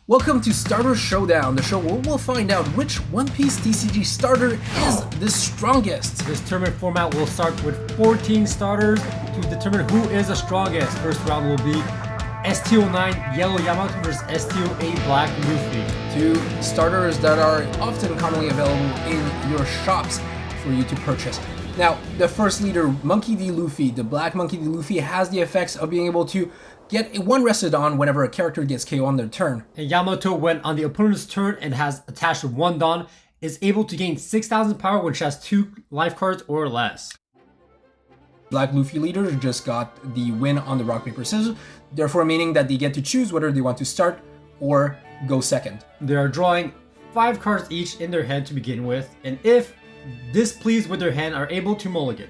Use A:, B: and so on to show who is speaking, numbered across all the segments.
A: Welcome to Starter Showdown, the show where we'll find out which One Piece TCG starter is the strongest.
B: This tournament format will start with 14 starters to determine who is the strongest. First round will be STO9 Yellow Yamato versus STO8 Black Luffy.
A: Two starters that are often commonly available in your shops for you to purchase. Now, the first leader, Monkey D. Luffy, the Black Monkey D. Luffy, has the effects of being able to get one rested on whenever a character gets KO on their turn.
B: And Yamato, when on the opponent's turn and has attached to one Dawn, is able to gain 6,000 power when she has 2 life cards or less.
A: Black Luffy leader just got the win on the rock, paper, scissors, therefore meaning that they get to choose whether they want to start or go second.
B: They are drawing 5 cards each in their hand to begin with, and if displeased with their hand, are able to mulligan.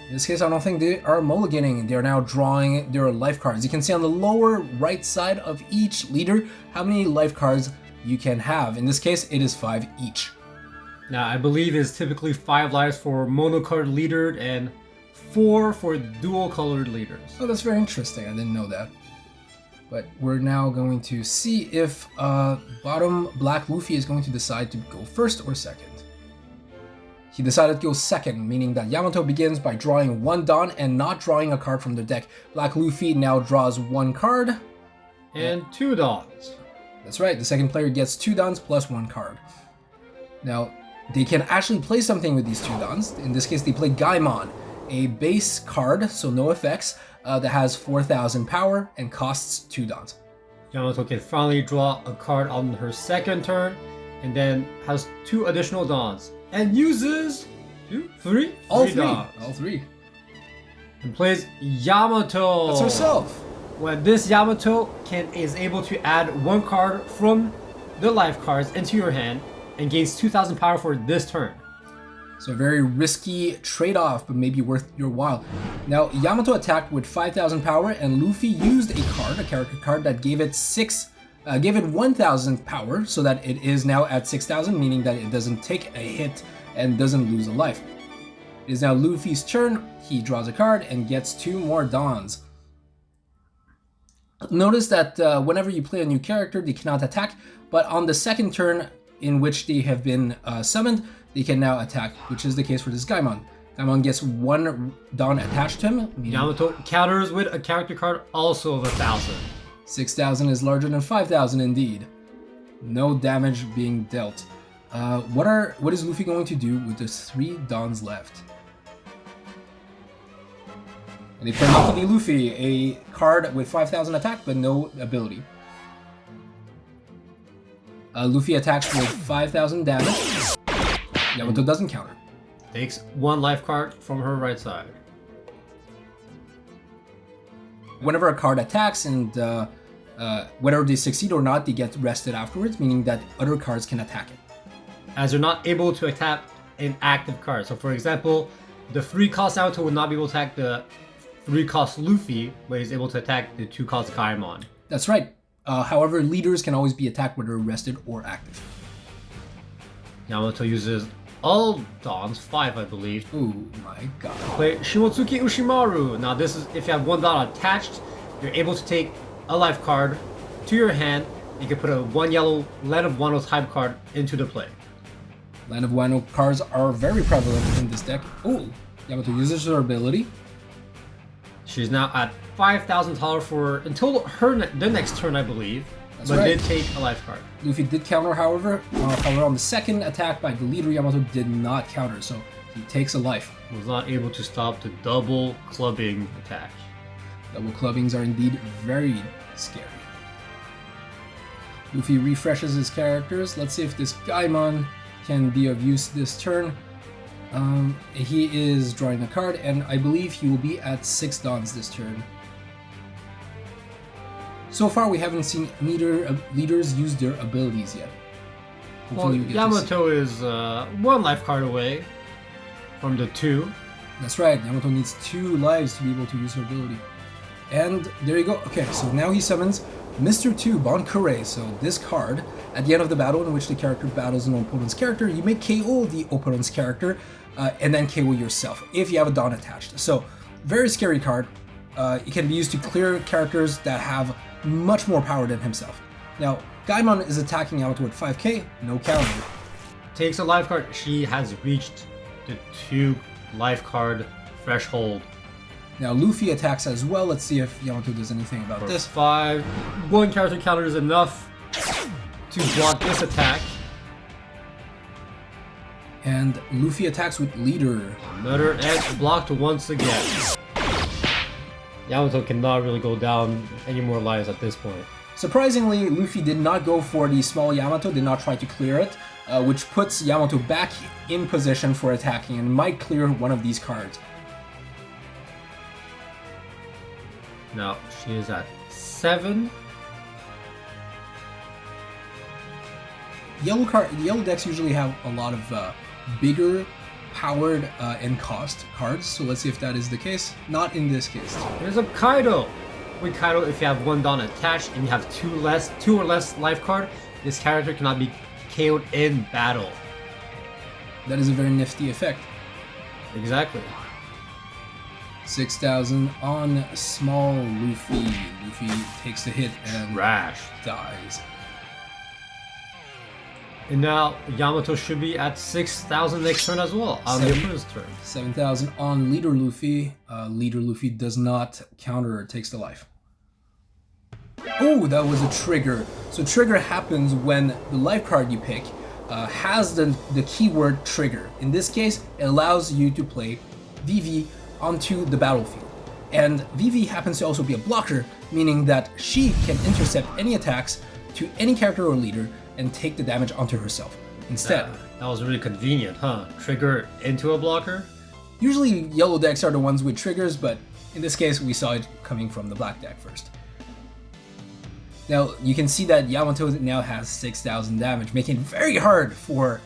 A: In this case, I don't think they are mulliganing. They're now drawing their life cards. You can see on the lower right side of each leader how many life cards you can have. In this case, it is 5 each.
B: Now, I believe it's typically 5 lives for monocolored leader and 4 for dual colored leaders.
A: Oh, that's very interesting. I didn't know that. But we're now going to see if bottom Black Luffy is going to decide to go first or second. He decided to go second, meaning that Yamato begins by drawing 1 Dawn and not drawing a card from their deck. Black Luffy now draws 1 card.
B: And 2 Dawns.
A: That's right, the second player gets 2 Dawns plus 1 card. Now, they can actually play something with these 2 Dawns. In this case, they play Gaimon, a base card, so no effects, that has 4,000 power and costs 2 Dawns.
B: Yamato can finally draw a card on her second turn, and then has 2 additional Dawns. And uses 2, 3,
A: all 3
B: Dawns.
A: All 3.
B: And plays Yamato.
A: That's herself.
B: When this Yamato is able to add 1 card from the life cards into your hand and gains 2,000 power for this turn.
A: So a very risky trade-off, but maybe worth your while. Now, Yamato attacked with 5,000 power, and Luffy used a character card that gave it 1,000 power, so that it is now at 6,000, meaning that it doesn't take a hit and doesn't lose a life. It is now Luffy's turn. He draws a card and gets 2 more Dawns. Notice that whenever you play a new character, they cannot attack, but on the second turn in which they have been summoned, they can now attack, which is the case for this Gaimon. Gaimon gets 1 Dawn attached to him.
B: Yamato counters with a character card also of 1,000.
A: 6,000 is larger than 5,000 indeed. No damage being dealt. What is Luffy going to do with the 3 Dawns left? And they play Monkey D. Luffy, a card with 5,000 attack but no ability. Luffy attacks with 5,000 damage. Yamato doesn't counter.
B: Takes 1 life card from her right side.
A: Whenever a card attacks and whether they succeed or not, they get rested afterwards, meaning that other cards can attack it.
B: As they're not able to attack an active card. So for example, the 3-cost Naruto would not be able to attack the 3-cost Luffy, but is able to attack the 2-cost Gaimon.
A: That's right. However, leaders can always be attacked whether rested or active.
B: Yamato uses all Dawns, 5 I believe.
A: Oh my god.
B: Play Shimotsuki Ushimaru. Now this is, if you have 1 Dawn attached, you're able to take a life card to your hand. You can put a 1 yellow Land of Wano type card into the play.
A: Land of Wano cards are very prevalent in this deck. Oh, Yamato uses her ability.
B: She's now at 5,000 power for until the next turn, I believe.
A: That's
B: but
A: right.
B: did take a life card.
A: Luffy did counter, however. On the second attack by the leader, Yamato did not counter, so he takes a life.
B: Was not able to stop the double clubbing attack.
A: Double clubbings are indeed very scary. Luffy refreshes his characters. Let's see if this Gaimon can be of use this turn. He is drawing a card, and I believe he will be at 6 Dawns this turn. So far, we haven't seen leaders use their abilities yet.
B: Hopefully well, Yamato is 1 life card away from the 2.
A: That's right, Yamato needs 2 lives to be able to use her ability. And there you go. Okay, so now he summons Mr. 2 Bonkure. So this card, at the end of the battle in which the character battles an opponent's character, you may KO the opponent's character and then KO yourself if you have a Dawn attached. So, very scary card. It can be used to clear characters that have much more power than himself. Now, Gaimon is attacking Yamato with 5k, no counter.
B: Takes a life card. She has reached the 2 life card threshold.
A: Now, Luffy attacks as well. Let's see if Yamato does anything about
B: For
A: this.
B: 5. 1 character counter is enough to block this attack.
A: And Luffy attacks with Leader.
B: Another edge blocked once again. Yamato cannot really go down any more lives at this point.
A: Surprisingly, Luffy did not go for the small Yamato, did not try to clear it, which puts Yamato back in position for attacking and might clear one of these cards.
B: Now, she is at 7.
A: Yellow decks usually have a lot of bigger, powered, and cost cards, so let's see if that is the case. Not in this case.
B: There's a Kaido. With Kaido, if you have 1 Dawn attached and you have 2 or less life card, this character cannot be KO'd in battle.
A: That is a very nifty effect.
B: Exactly.
A: 6,000 on small Luffy. Luffy takes the hit and
B: Trash.
A: dies.
B: And now Yamato should be at 6,000 next turn as well, on the opponent's turn.
A: 7,000 on Leader Luffy. Leader Luffy does not counter or takes the life. Oh, that was a trigger. So trigger happens when the life card you pick has the keyword trigger. In this case, it allows you to play VV onto the battlefield. And VV happens to also be a blocker, meaning that she can intercept any attacks to any character or leader and take the damage onto herself instead.
B: That was really convenient, huh? Trigger into a blocker?
A: Usually yellow decks are the ones with triggers, but in this case we saw it coming from the black deck first. Now you can see that Yamato now has 6,000 damage, making it very hard for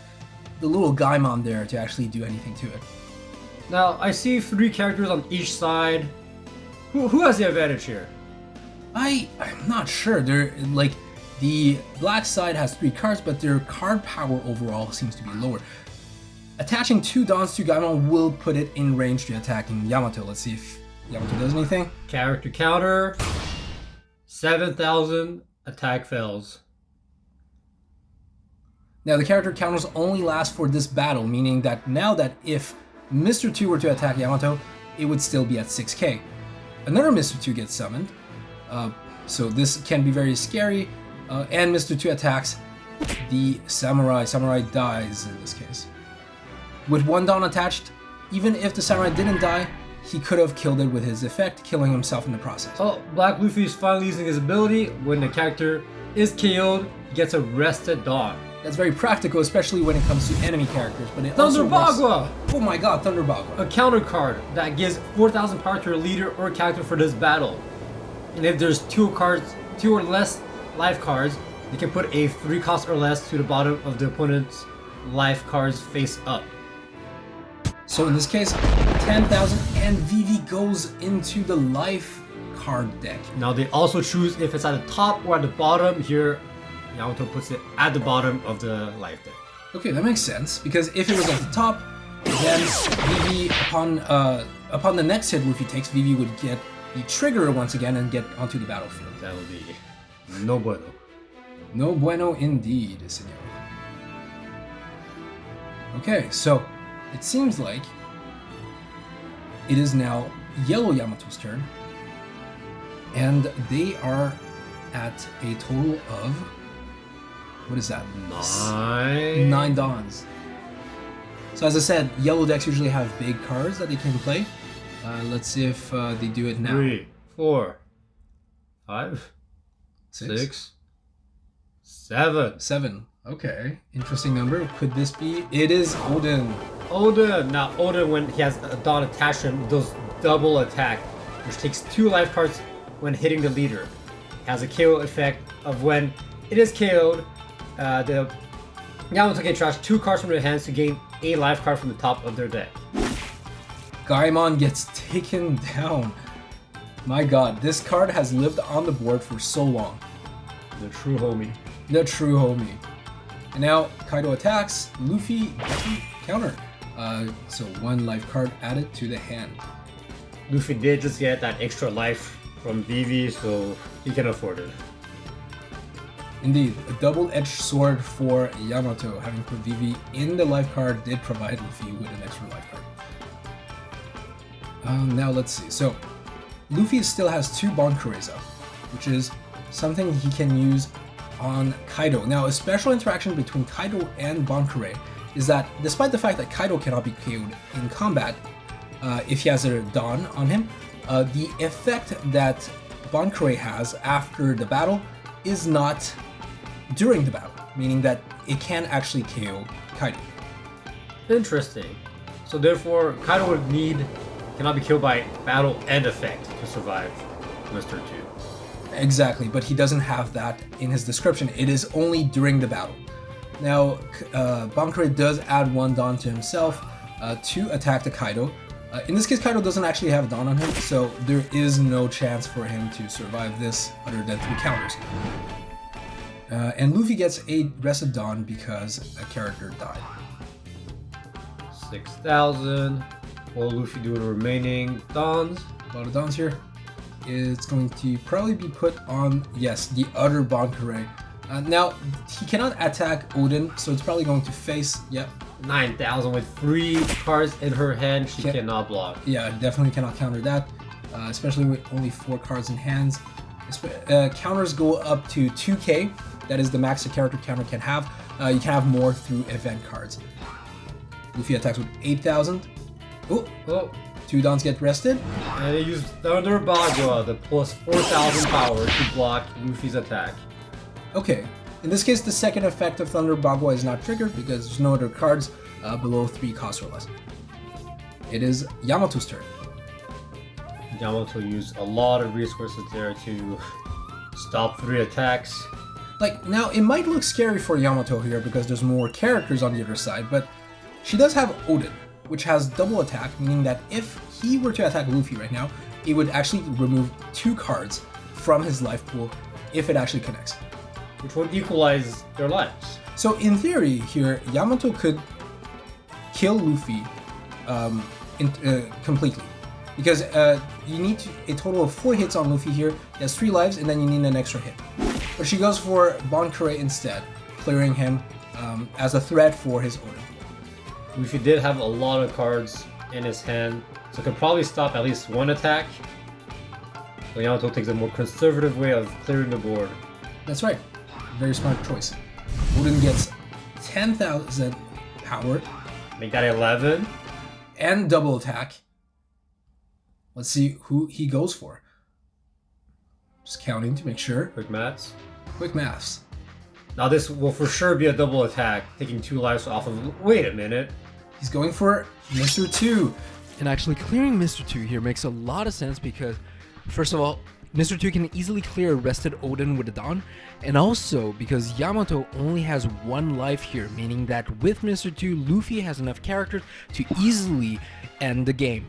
A: the little Gaimon there to actually do anything to it.
B: Now, I see 3 characters on each side. Who has the advantage here?
A: I'm not sure. They're like, the black side has 3 cards, but their card power overall seems to be lower. Attaching 2 Dons to Gaimon will put it in range to attacking Yamato. Let's see if Yamato does anything.
B: Character counter. 7,000. Attack fails.
A: Now the character counters only last for this battle, meaning that now that if Mr. 2 were to attack Yamato, it would still be at 6k. Another Mr. 2 gets summoned, so this can be very scary, and Mr. 2 attacks the Samurai. Samurai dies in this case. With 1 Dawn attached, even if the Samurai didn't die, he could have killed it with his effect, killing himself in the process.
B: Oh, Black Luffy is finally using his ability. When the character is KO'd, he gets a rested Dawn.
A: That's very practical, especially when it comes to enemy characters. But it also works.
B: Thunderbagua!
A: Oh my god, Thunderbagua.
B: A counter card that gives 4,000 power to a leader or character for this battle. And if there's 2 or less life cards, you can put a 3 cost or less to the bottom of the opponent's life cards face up.
A: So in this case, 10,000 and VV goes into the life card deck.
B: Now they also choose if it's at the top or at the bottom. Here, Yamato puts it at the bottom of the life deck.
A: Okay, that makes sense, because if it was at the top, then VV, upon the next hit Luffy takes, VV would get the trigger once again and get onto the battlefield.
B: That would be no bueno.
A: No bueno indeed, senor. Okay, so it seems like it is now Yellow Yamato's turn, and they are at a total of, what is that? 9 Dons. So as I said, yellow decks usually have big cards that they can play. Let's see if they do it now.
B: 3, 4, 5,
A: 6,
B: 6, 7.
A: 7. Okay, interesting number. Could this be? It is Odin.
B: Odin. Now Odin, when he has a Dawn attached to him, does double attack, which takes 2 life cards when hitting the leader. It has a KO effect of when it is KO'd, the Yamato can trash 2 cards from their hands to gain a life card from the top of their deck.
A: Gaimon gets taken down. My god, this card has lived on the board for so long.
B: The true homie.
A: The true homie. And now Kaido attacks, Luffy counter. So 1 life card added to the hand.
B: Luffy did just get that extra life from VV, so he can afford it.
A: Indeed, a double-edged sword for Yamato. Having put Vivi in the life card did provide Luffy with an extra life card. Now let's see. So, Luffy still has 2 Bankureis up, which is something he can use on Kaido. Now, a special interaction between Kaido and Bankurei is that despite the fact that Kaido cannot be KO'd in combat, if he has a Dawn on him, the effect that Bankurei has after the battle is not during the battle, meaning that it can actually KO Kaido.
B: Interesting. So therefore, Kaido cannot be killed by battle end effect to survive Mr. 2.
A: Exactly, but he doesn't have that in his description. It is only during the battle. Now, Bankurei does add 1 Dawn to himself to attack the Kaido. In this case, Kaido doesn't actually have a Dawn on him, so there is no chance for him to survive this other than through counters. And Luffy gets a rested Dawn because a character died.
B: 6,000. What will Luffy do with the remaining Dawns?
A: A lot of Dawns here. It's going to probably be put on, yes, the other Bankurei. Now, he cannot attack Oden, so it's probably going to face, yep.
B: 9,000 with 3 cards in her hand, she cannot block.
A: Yeah, definitely cannot counter that, especially with only 4 cards in hands. Counters go up to 2k, that is the max a character counter can have. You can have more through event cards. Luffy attacks with 8,000. Oh, 2 Dawns get rested.
B: And they use Thunder Bagua, the plus 4,000 power to block Luffy's attack.
A: Okay, in this case the second effect of Thunder Bagua is not triggered because there's no other cards below 3 cost or less. It is Yamato's turn.
B: Yamato used a lot of resources there to stop 3 attacks.
A: Like, now it might look scary for Yamato here because there's more characters on the other side, but she does have Oden, which has double attack, meaning that if he were to attack Luffy right now, it would actually remove 2 cards from his life pool if it actually connects.
B: Which would equalize their lives.
A: So in theory here, Yamato could kill Luffy completely. Because you need a total of 4 hits on Luffy here, he has 3 lives, and then you need an extra hit. But she goes for Bankurei instead, clearing him as a threat for his Oden.
B: Luffy did have a lot of cards in his hand, so could probably stop at least 1 attack. So Yamato takes a more conservative way of clearing the board.
A: That's right. Very smart choice. Oden gets 10,000 power.
B: Make that 11.
A: And double attack. Let's see who he goes for. Just counting to make sure.
B: Quick maths.
A: Quick maths.
B: Now this will for sure be a double attack, taking 2 lives off of... Wait a minute.
A: He's going for Mr. 2.
C: And actually clearing Mr. 2 here makes a lot of sense because, first of all, Mr. 2 can easily clear a rested Oden with a Dawn, and also because Yamato only has 1 life here, meaning that with Mr. 2, Luffy has enough characters to easily end the game.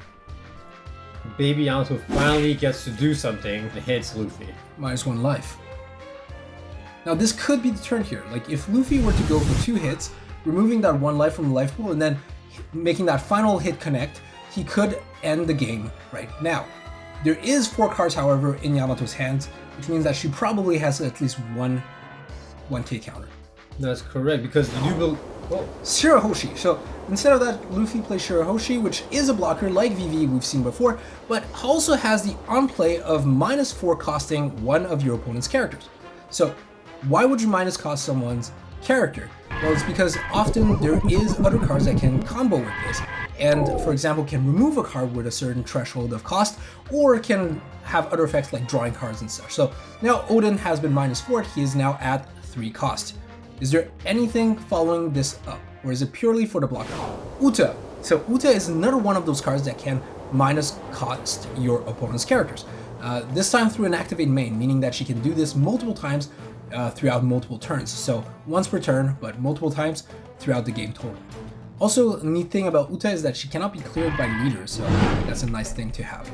B: Baby Yamato finally gets to do something and hits Luffy.
A: -1 life. Now this could be the turn here. Like if Luffy were to go for 2 hits, removing that 1 life from the life pool and then making that final hit connect, he could end the game right now. There is 4 cards, however, in Yamato's hands, which means that she probably has at least 1k counter.
B: That's correct, because you do build... Oh.
A: Shirahoshi. So instead of that, Luffy plays Shirahoshi, which is a blocker like Vivi we've seen before, but also has the on-play of -4 costing one of your opponent's characters. So why would you minus cost someone's character? Well, it's because often there is other cards that can combo with this, and for example can remove a card with a certain threshold of cost, or can have other effects like drawing cards and such. So now Oden has been -4, he is now at 3 cost. Is there anything following this up, or is it purely for the blocker? Uta. So Uta is another one of those cards that can minus cost your opponent's characters. This time through an activate main, meaning that she can do this multiple times throughout multiple turns. So once per turn, but multiple times throughout the game total. Also, a neat thing about Uta is that she cannot be cleared by leaders, so that's a nice thing to have.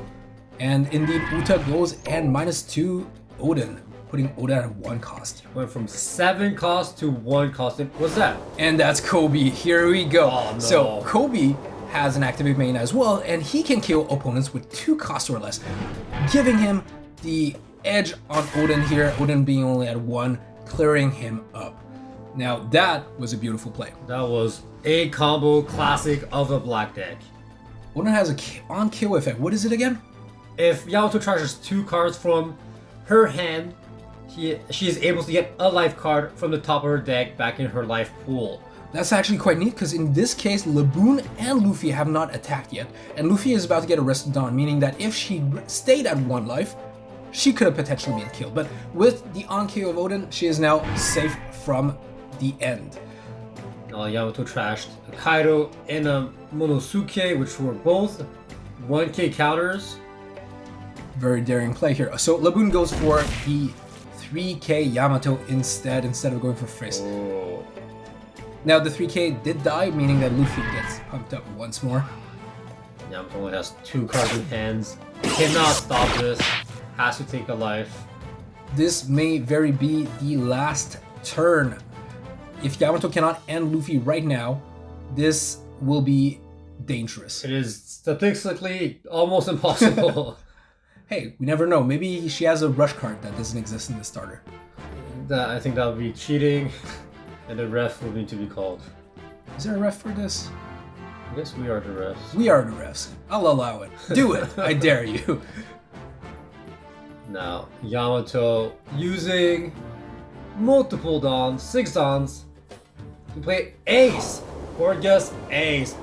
A: And indeed, Uta goes and -2 Oden, putting Oden at 1 cost.
B: Went from 7 cost to 1 cost. What's that?
A: And that's Kobe. Here we go.
B: Oh, no.
A: So Kobe has an activate main as well, and he can kill opponents with 2 costs or less, giving him the edge on Oden here, Oden being only at 1, clearing him up. Now that was a beautiful play.
B: That was a combo classic of a black deck.
A: Oden has a on KO effect. What is it again?
B: If Yamato charges 2 cards from her hand, she is able to get a life card from the top of her deck back in her life pool.
A: That's actually quite neat because in this case, Laboon and Luffy have not attacked yet, and Luffy is about to get arrested Dawn, meaning that if she stayed at 1 life, she could have potentially been killed. But with the on KO of Oden, she is now safe from the end.
B: Yamato trashed a Kaido and a Monosuke, which were both 1k counters.
A: Very daring play here. So Laboon goes for the 3k Yamato instead of going for Face.
B: Oh.
A: Now the 3k did die, meaning that Luffy gets pumped up once more.
B: Yamato only has 2 cards in hands. Cannot stop this. Has to take a life.
A: This may very be the last turn. If Yamato cannot end Luffy right now, this will be dangerous.
B: It is statistically almost impossible.
A: Hey, we never know. Maybe she has a rush card that doesn't exist in the starter.
B: I think that would be cheating, and the ref will need to be called.
A: Is there a ref for this?
B: I guess we are the refs.
A: We are the refs. I'll allow it. Do it. I dare you.
B: Now, Yamato using multiple Dons, 6 Dons, to play Ace, or just Ace.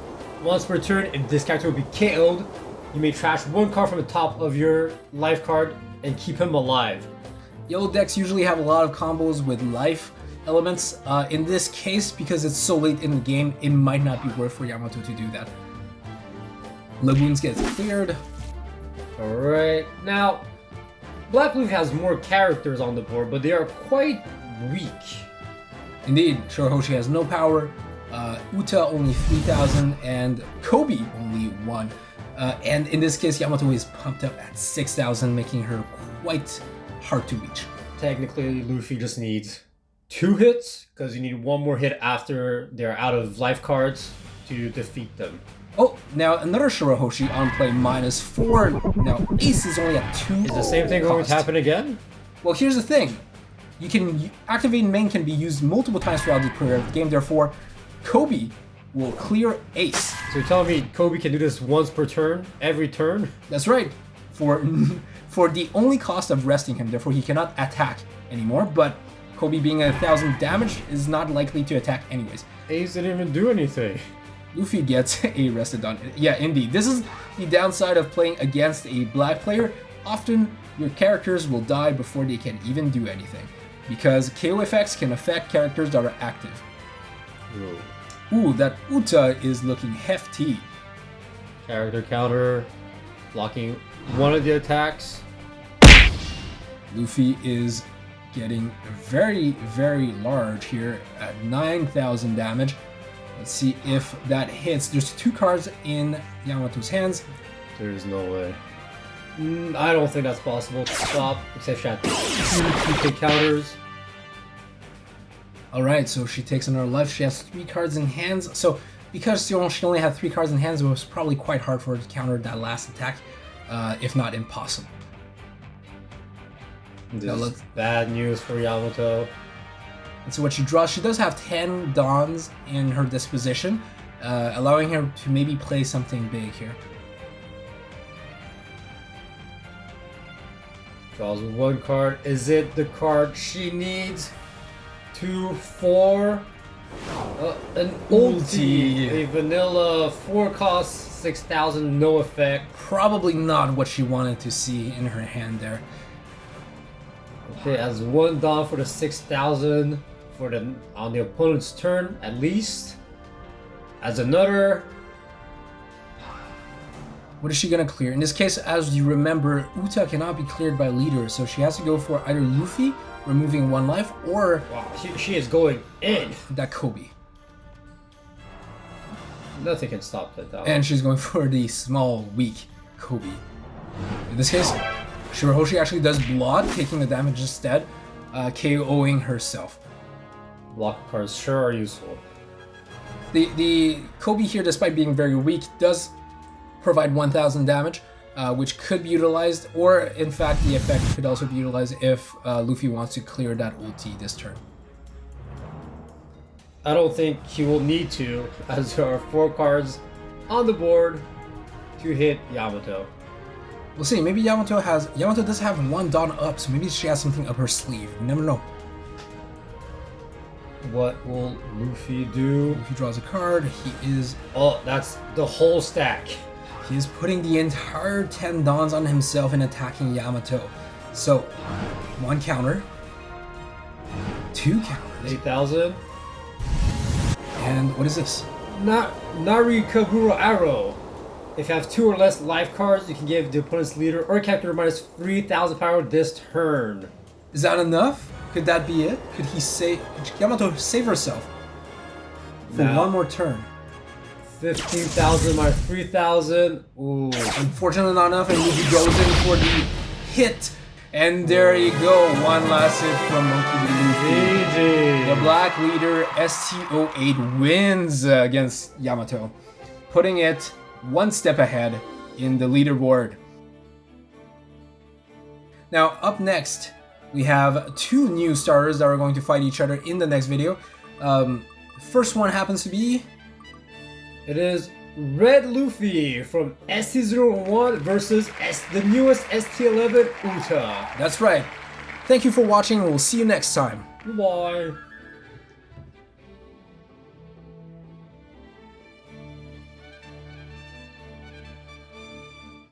B: Once per turn, if this character will be KO'd, you may trash 1 card from the top of your life card and keep him alive.
A: Yellow decks usually have a lot of combos with life elements. In this case, because it's so late in the game, it might not be worth for Yamato to do that. Laboons gets cleared.
B: Alright, now, Black Blue has more characters on the board, but they are quite weak.
A: Indeed, Shorohoshi has no power, Uta only 3,000, and Kobe only 1. And in this case, Yamato is pumped up at 6,000, making her quite hard to reach.
B: Technically, Luffy just needs 2 hits, because you need 1 more hit after they're out of life cards to defeat them.
A: Oh, now another Shorohoshi on play -4. Now Ace is only at 2.
B: Is the same thing going to happen again?
A: Well, here's the thing. You can activate main can be used multiple times throughout the game. Therefore, Kobe will clear Ace.
B: So you're telling me Kobe can do this once per turn, every turn?
A: That's right. For the only cost of resting him. Therefore, he cannot attack anymore. But Kobe being 1,000 damage is not likely to attack anyways.
B: Ace didn't even do anything.
A: Luffy gets a rested on. Yeah, indeed. This is the downside of playing against a black player. Often, your characters will die before they can even do anything, because KO effects can affect characters that are active.
B: Whoa.
A: Ooh, that Uta is looking hefty.
B: Character counter, blocking one of the attacks.
A: Luffy is getting very, very large here at 9,000 damage. Let's see if that hits. There's 2 cards in Yamato's hands.
B: There's no way. I don't think that's possible to stop, except she had 2 counters.
A: Alright, so she takes another life. She has 3 cards in hands. So because she only had 3 cards in hands, it was probably quite hard for her to counter that last attack, if not impossible.
B: This is bad news for Yamato.
A: And so what she draws, she does have 10 Dons in her disposition, allowing her to maybe play something big here.
B: Draws 1 card. Is it the card she needs? 2, 4. An ulti. A vanilla 4 cost, 6,000, no effect.
A: Probably not what she wanted to see in her hand there.
B: Okay, as 1 Don for the 6,000 on the opponent's turn, at least. As another.
A: What is she gonna clear? In this case, as you remember, Uta cannot be cleared by leader, so she has to go for either Luffy, removing 1 life, or
B: Wow, she is going in.
A: that Kobe.
B: Nothing can stop that down.
A: And she's going for the small, weak Kobe. In this case, Shorohoshi actually does block, taking the damage instead, KOing herself.
B: Block cards sure are useful.
A: The Kobe here, despite being very weak, does provide 1,000 damage. which could be utilized, or in fact the effect could also be utilized if Luffy wants to clear that ulti this turn.
B: I don't think he will need to, as there are 4 cards on the board to hit Yamato.
A: We'll see. Maybe Yamato does have 1 Dawn up, so maybe she has something up her sleeve. You never know.
B: What will Luffy do?
A: If he draws a card, he is
B: that's the whole stack.
A: He is putting the entire 10 Dawns on himself and attacking Yamato. So, 1 counter, 2 counters,
B: 8,000.
A: and what is this?
B: Narikaburo Arrow. If you have 2 or less life cards, you can give the opponent's leader or character minus 3,000 power this turn.
A: Is that enough? Could that be it? Could Yamato save herself for
B: No.
A: 1 more turn?
B: 15,000 minus 3,000. Ooh.
A: Unfortunately not enough, and Luffy goes in for the hit. And there you go, 1 last hit from Monkey D. Luffy.
B: GG.
A: The Black Leader STO8 wins against Yamato, putting it 1 step ahead in the leaderboard. Now, up next, we have 2 new starters that are going to fight each other in the next video. First one happens to be...
B: It is Red Luffy from ST01 versus the newest ST11 Uta.
A: That's right. Thank you for watching, and we'll see you next time.
B: Bye.